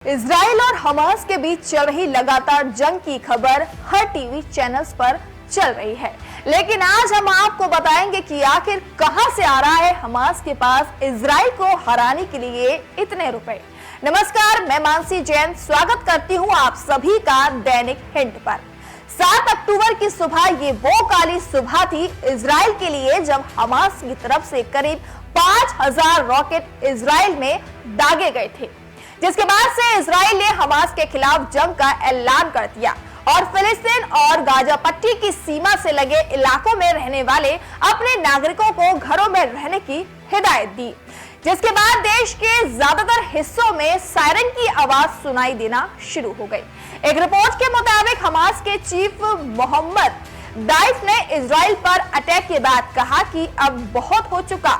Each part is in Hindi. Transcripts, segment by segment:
इजराइल और हमास के बीच चल रही लगातार जंग की खबर हर टीवी चैनल्स पर चल रही है, लेकिन आज हम आपको बताएंगे कि आखिर कहां से आ रहा है हमास के पास इजराइल को हराने के लिए इतने रुपए। नमस्कार, मैं मानसी जैन स्वागत करती हूं आप सभी का दैनिक हिंट पर। 7 अक्टूबर की सुबह ये वो काली सुबह थी इजराइल के लिए जब हमास की तरफ से करीब 5000 रॉकेट इजराइल में दागे गए थे, जिसके बाद से इजराइल ने हमास के खिलाफ जंग का ऐलान कर दिया और फिलिस्तीन और गाजा पट्टी की सीमा से लगे इलाकों में रहने वाले अपने नागरिकों को घरों में रहने की हिदायत दी, जिसके बाद देश के ज्यादातर हिस्सों में सायरन की आवाज सुनाई देना शुरू हो गई। एक रिपोर्ट के मुताबिक हमास के चीफ मोहम्मद दाइफ ने इजराइल पर अटैक के बाद कहा कि अब बहुत हो चुका।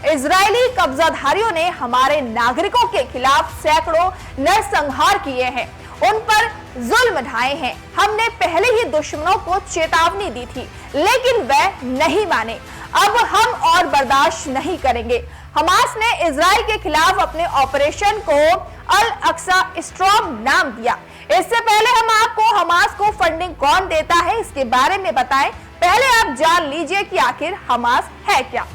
इजरायली कब्जाधारियों ने हमारे नागरिकों के खिलाफ सैकड़ों नरसंहार किए हैं, उन पर जुल्म ढाए हैं। हमने पहले ही दुश्मनों को चेतावनी दी थी, लेकिन वह नहीं माने। अब हम और बर्दाश्त नहीं करेंगे। हमास ने इजराइल के खिलाफ अपने ऑपरेशन को अल अक्सा स्ट्रॉम नाम दिया। इससे पहले हम आपको हमास को फंडिंग कौन देता है इसके बारे में बताएं। पहले आप जान लीजिए कि आखिर हमास है क्या।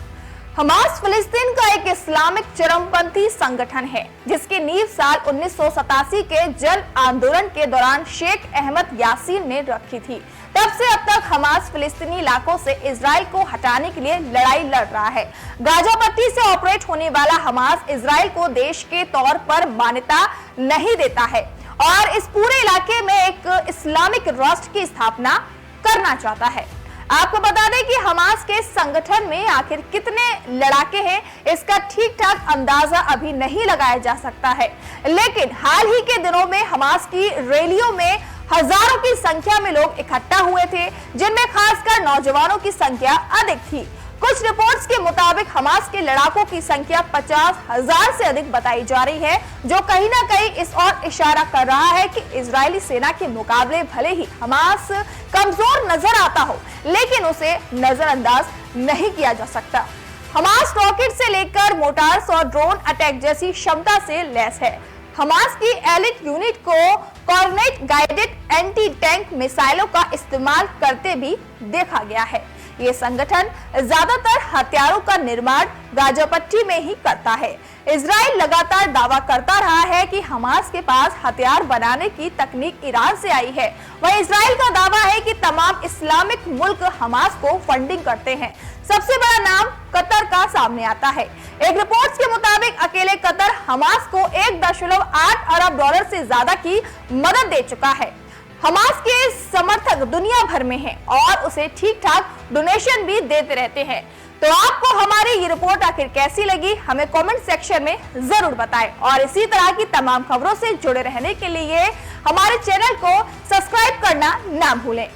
हमास फिलिस्तीन का एक इस्लामिक चरमपंथी संगठन है, जिसकी नींव साल 1987 के जन आंदोलन के दौरान शेख अहमद यासीन ने रखी थी। तब से अब तक हमास फिलिस्तीनी इलाकों से इजराइल को हटाने के लिए लड़ाई लड़ रहा है। गाजा पट्टी से ऑपरेट होने वाला हमास इजराइल को देश के तौर पर मान्यता नहीं देता है और इस पूरे इलाके में एक इस्लामिक राष्ट्र की स्थापना करना चाहता है। आपको बता दें कि हमास के संगठन में आखिर कितने लड़ाके हैं, इसका ठीक ठाक अंदाजा अभी नहीं लगाया जा सकता है, लेकिन हाल ही के दिनों में हमास की रैलियों में हजारों की संख्या में लोग इकट्ठा हुए थे, जिनमें खासकर नौजवानों की संख्या अधिक थी। कुछ रिपोर्ट्स के मुताबिक हमास के लड़ाकों की संख्या 50,000 से अधिक बताई जा रही है, जो कहीं ना कहीं इस ओर इशारा कर रहा है कि इजरायली सेना के मुकाबले भले ही हमास कमजोर नजर आता हो, लेकिन उसे नजरअंदाज नहीं किया जा सकता। हमास रॉकेट से लेकर मोटार्स और ड्रोन अटैक जैसी क्षमता से लैस है। हमास की एलिट यूनिट को कॉर्नेट गाइडेड एंटी टैंक मिसाइलों का इस्तेमाल करते भी देखा गया है। ये संगठन ज्यादातर हथियारों का निर्माण गाजा पट्टी में ही करता है। इजराइल लगातार दावा करता रहा है कि हमास के पास हथियार बनाने की तकनीक ईरान से आई है। वह इजराइल का दावा है कि तमाम इस्लामिक मुल्क हमास को फंडिंग करते हैं। सबसे बड़ा नाम कतर का सामने आता है। एक रिपोर्ट्स के मुताबिक अकेले कतर हमास को 1.8 अरब डॉलर से ज्यादा की मदद दे चुका है। हमास के समर्थक दुनिया भर में हैं और उसे ठीक ठाक डोनेशन भी देते रहते हैं। तो आपको हमारी ये रिपोर्ट आखिर कैसी लगी, हमें कमेंट सेक्शन में जरूर बताएं और इसी तरह की तमाम खबरों से जुड़े रहने के लिए हमारे चैनल को सब्सक्राइब करना ना भूलें।